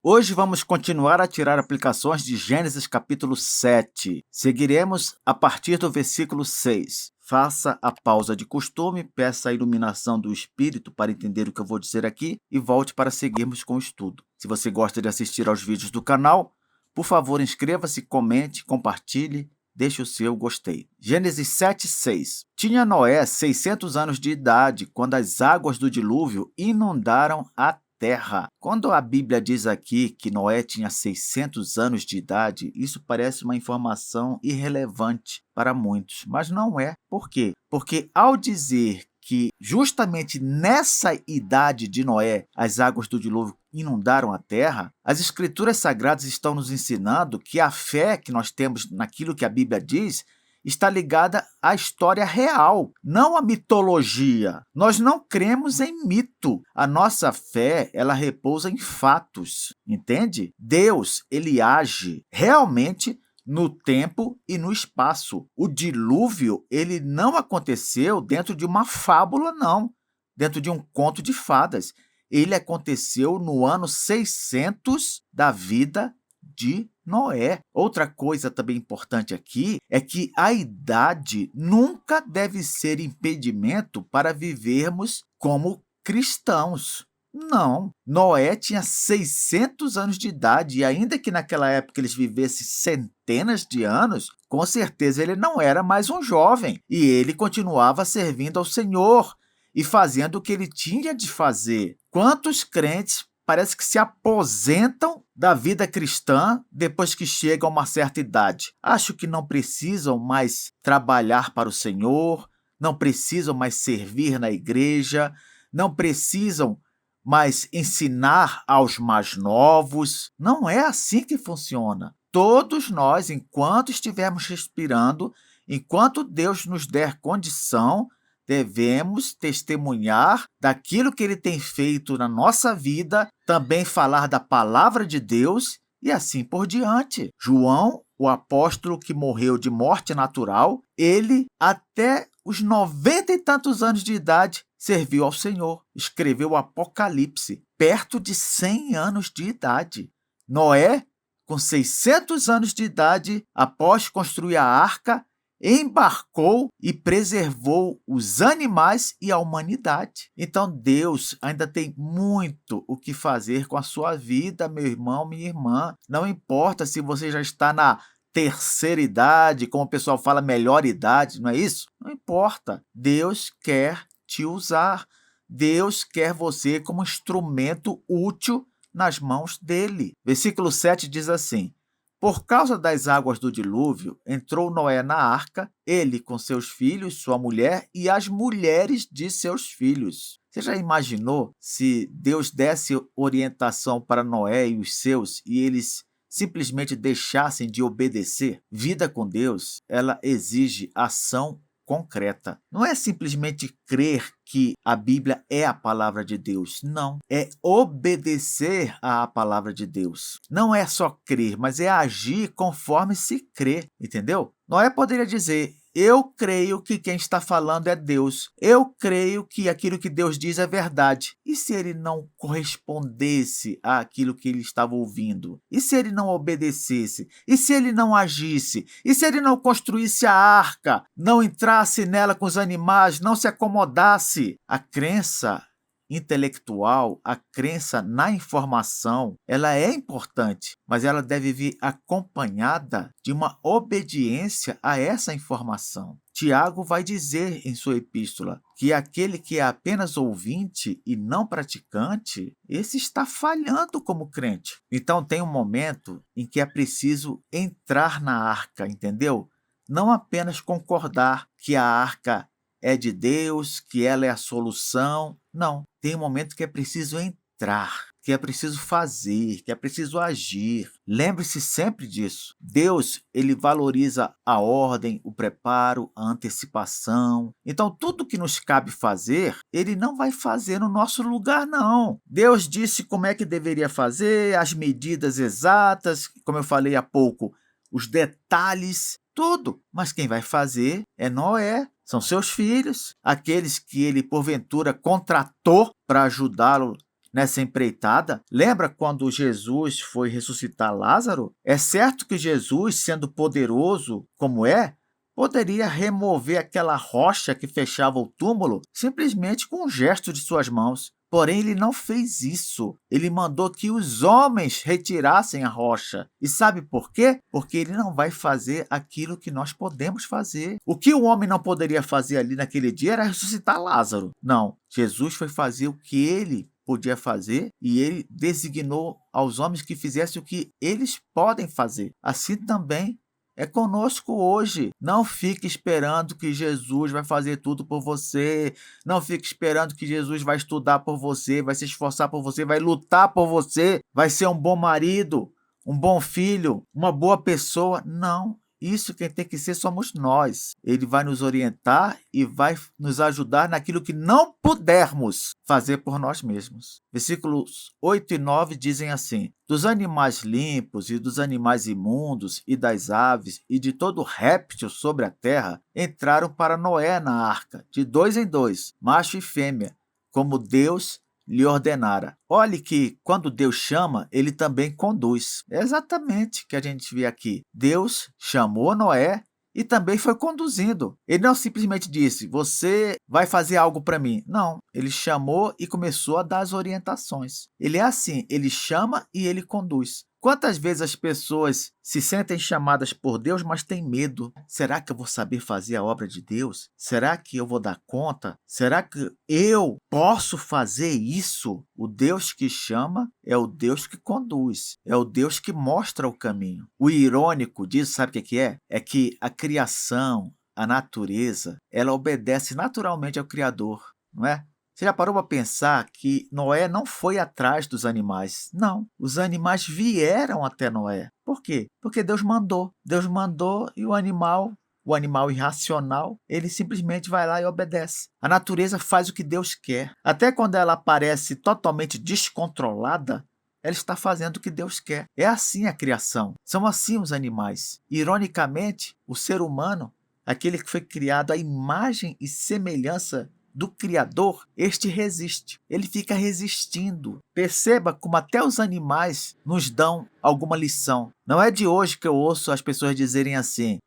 Hoje vamos continuar a tirar aplicações de Gênesis capítulo 7. Seguiremos a partir do versículo 6. Faça a pausa de costume, peça a iluminação do Espírito para entender o que eu vou dizer aqui e volte para seguirmos com o estudo. Se você gosta de assistir aos vídeos do canal, por favor, inscreva-se, comente, compartilhe, deixe o seu gostei. Gênesis 7:6. Tinha Noé 600 anos de idade quando as águas do dilúvio inundaram a terra. Quando a Bíblia diz aqui que Noé tinha 600 anos de idade, isso parece uma informação irrelevante para muitos, mas não é. Por quê? Porque ao dizer que justamente nessa idade de Noé as águas do dilúvio inundaram a terra, as Escrituras Sagradas estão nos ensinando que a fé que nós temos naquilo que a Bíblia diz está ligada à história real, não à mitologia. Nós não cremos em mito. A nossa fé, ela repousa em fatos, entende? Deus, ele age realmente no tempo e no espaço. O dilúvio, ele não aconteceu dentro de uma fábula, não, dentro de um conto de fadas. Ele aconteceu no ano 600 da vida de Noé. Outra coisa também importante aqui é que a idade nunca deve ser impedimento para vivermos como cristãos. Não, Noé tinha 600 anos de idade e ainda que naquela época eles vivessem centenas de anos, com certeza ele não era mais um jovem e ele continuava servindo ao Senhor e fazendo o que ele tinha de fazer. Quantos crentes parece que se aposentam da vida cristã depois que chegam a uma certa idade? Acho que não precisam mais trabalhar para o Senhor, não precisam mais servir na igreja, não precisam mais ensinar aos mais novos. Não é assim que funciona. Todos nós, enquanto estivermos respirando, enquanto Deus nos der condição, devemos testemunhar daquilo que ele tem feito na nossa vida, também falar da palavra de Deus e assim por diante. João, o apóstolo que morreu de morte natural, ele até os 90 e tantos anos de idade serviu ao Senhor. Escreveu o Apocalipse, perto de 100 anos de idade. Noé, com 600 anos de idade, após construir a arca, embarcou e preservou os animais e a humanidade. Então, Deus ainda tem muito o que fazer com a sua vida, meu irmão, minha irmã. Não importa se você já está na terceira idade, como o pessoal fala, melhor idade, não é isso? Não importa. Deus quer te usar. Deus quer você como instrumento útil nas mãos dele. Versículo 7 diz assim: por causa das águas do dilúvio, entrou Noé na arca, ele com seus filhos, sua mulher e as mulheres de seus filhos. Você já imaginou se Deus desse orientação para Noé e os seus e eles simplesmente deixassem de obedecer? Vida com Deus, ela exige ação concreta. Não é simplesmente crer que a Bíblia é a palavra de Deus. Não. É obedecer à palavra de Deus. Não é só crer, mas é agir conforme se crê. Entendeu? Noé poderia dizer: eu creio que quem está falando é Deus. Eu creio que aquilo que Deus diz é verdade. E se ele não correspondesse àquilo que ele estava ouvindo? E se ele não obedecesse? E se ele não agisse? E se ele não construísse a arca? Não entrasse nela com os animais? Não se acomodasse? A crença intelectual, a crença na informação, ela é importante, mas ela deve vir acompanhada de uma obediência a essa informação. Tiago vai dizer em sua epístola que aquele que é apenas ouvinte e não praticante, esse está falhando como crente. Então tem um momento em que é preciso entrar na arca, entendeu? Não apenas concordar que a arca é de Deus, que ela é a solução. Não, tem um momento que é preciso entrar, que é preciso fazer, que é preciso agir. Lembre-se sempre disso. Deus, ele valoriza a ordem, o preparo, a antecipação. Então, tudo que nos cabe fazer, ele não vai fazer no nosso lugar, não. Deus disse como é que deveria fazer, as medidas exatas, como eu falei há pouco, os detalhes, tudo. Mas quem vai fazer é Noé. São seus filhos, aqueles que ele porventura contratou para ajudá-lo nessa empreitada. Lembra quando Jesus foi ressuscitar Lázaro? É certo que Jesus, sendo poderoso como poderia remover aquela rocha que fechava o túmulo simplesmente com um gesto de suas mãos. Porém, ele não fez isso. Ele mandou que os homens retirassem a rocha. E sabe por quê? Porque ele não vai fazer aquilo que nós podemos fazer. O que o homem não poderia fazer ali naquele dia era ressuscitar Lázaro. Não, Jesus foi fazer o que ele podia fazer e ele designou aos homens que fizessem o que eles podem fazer. Assim também é conosco hoje. Não fique esperando que Jesus vai fazer tudo por você. Não fique esperando que Jesus vai estudar por você, vai se esforçar por você, vai lutar por você, vai ser um bom marido, um bom filho, uma boa pessoa. Não. Isso quem tem que ser somos nós. Ele vai nos orientar e vai nos ajudar naquilo que não pudermos fazer por nós mesmos. Versículos 8 e 9 dizem assim: dos animais limpos e dos animais imundos e das aves e de todo réptil sobre a terra entraram para Noé na arca, de 2 em 2, macho e fêmea, como Deus lhe ordenara. Olhe que quando Deus chama, ele também conduz. É exatamente o que a gente vê aqui. Deus chamou Noé e também foi conduzindo. Ele não simplesmente disse, você vai fazer algo para mim. Não, ele chamou e começou a dar as orientações. Ele é assim, ele chama e ele conduz. Quantas vezes as pessoas se sentem chamadas por Deus, mas têm medo? Será que eu vou saber fazer a obra de Deus? Será que eu vou dar conta? Será que eu posso fazer isso? O Deus que chama é o Deus que conduz, é o Deus que mostra o caminho. O irônico disso, sabe o que é? É que a criação, a natureza, ela obedece naturalmente ao Criador, não é? Você já parou para pensar que Noé não foi atrás dos animais? Não, os animais vieram até Noé. Por quê? Porque Deus mandou. Deus mandou e o animal irracional, ele simplesmente vai lá e obedece. A natureza faz o que Deus quer. Até quando ela parece totalmente descontrolada, ela está fazendo o que Deus quer. É assim a criação. São assim os animais. Ironicamente, o ser humano, aquele que foi criado à imagem e semelhança do Criador, este resiste. Ele fica resistindo. Perceba como até os animais nos dão alguma lição. Não é de hoje que eu ouço as pessoas dizerem assim: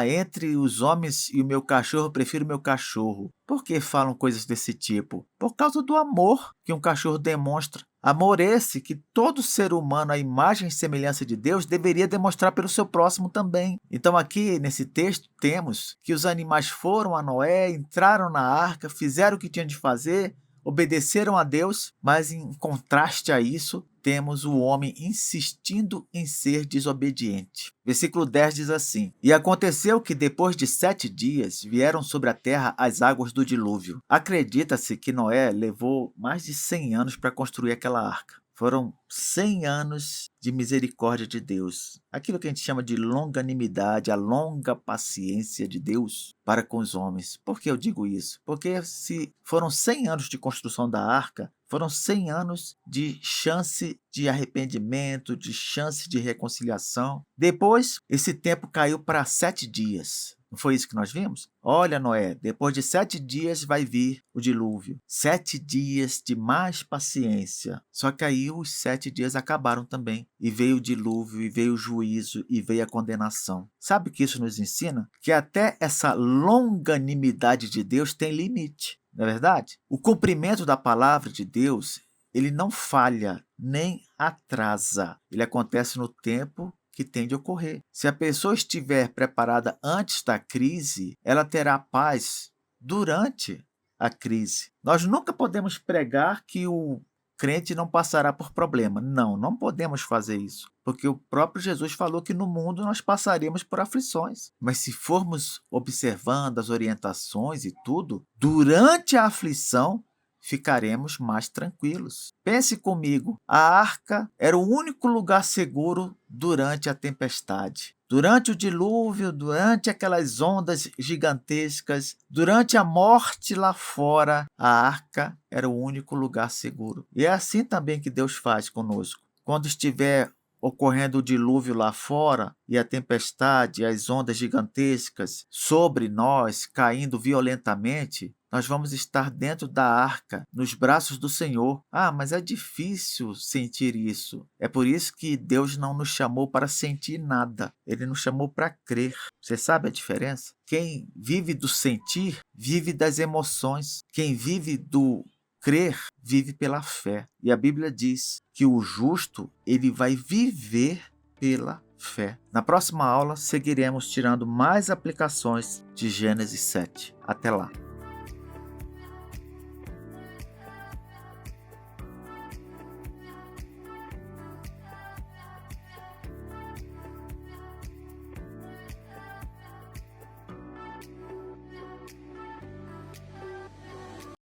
entre os homens e o meu cachorro, eu prefiro o meu cachorro. Por que falam coisas desse tipo? Por causa do amor que um cachorro demonstra. Amor esse que todo ser humano, à imagem e semelhança de Deus, deveria demonstrar pelo seu próximo também. Então aqui, nesse texto, temos que os animais foram a Noé, entraram na arca, fizeram o que tinham de fazer, obedeceram a Deus, mas em contraste a isso, temos o homem insistindo em ser desobediente. Versículo 10 diz assim: e aconteceu que depois de 7 dias vieram sobre a terra as águas do dilúvio. Acredita-se que Noé levou mais de 100 anos para construir aquela arca. Foram 100 anos de misericórdia de Deus. Aquilo que a gente chama de longanimidade, a longa paciência de Deus para com os homens. Por que eu digo isso? Porque se foram 100 anos de construção da arca, foram 100 anos de chance de arrependimento, de chance de reconciliação. Depois, esse tempo caiu para 7 dias. Não foi isso que nós vimos? Olha, Noé, depois de 7 dias vai vir o dilúvio. 7 dias de mais paciência. Só que aí os 7 dias acabaram também. E veio o dilúvio, e veio o juízo, e veio a condenação. Sabe o que isso nos ensina? Que até essa longanimidade de Deus tem limite. Não é verdade? O cumprimento da palavra de Deus, ele não falha, nem atrasa. Ele acontece no tempo que tem de ocorrer. Se a pessoa estiver preparada antes da crise, ela terá paz durante a crise. Nós nunca podemos pregar que o crente não passará por problema. Não, não podemos fazer isso. Porque o próprio Jesus falou que no mundo nós passaremos por aflições. Mas se formos observando as orientações e tudo, durante a aflição, ficaremos mais tranquilos. Pense comigo, a arca era o único lugar seguro durante a tempestade. Durante o dilúvio, durante aquelas ondas gigantescas, durante a morte lá fora, a arca era o único lugar seguro. E é assim também que Deus faz conosco. Quando estiver ocorrendo o dilúvio lá fora e a tempestade, as ondas gigantescas sobre nós caindo violentamente, nós vamos estar dentro da arca, nos braços do Senhor. Ah, mas é difícil sentir isso. É por isso que Deus não nos chamou para sentir nada. Ele nos chamou para crer. Você sabe a diferença? Quem vive do sentir, vive das emoções. Quem vive do crer, vive pela fé. E a Bíblia diz que o justo, ele vai viver pela fé. Na próxima aula, seguiremos tirando mais aplicações de Gênesis 7. Até lá!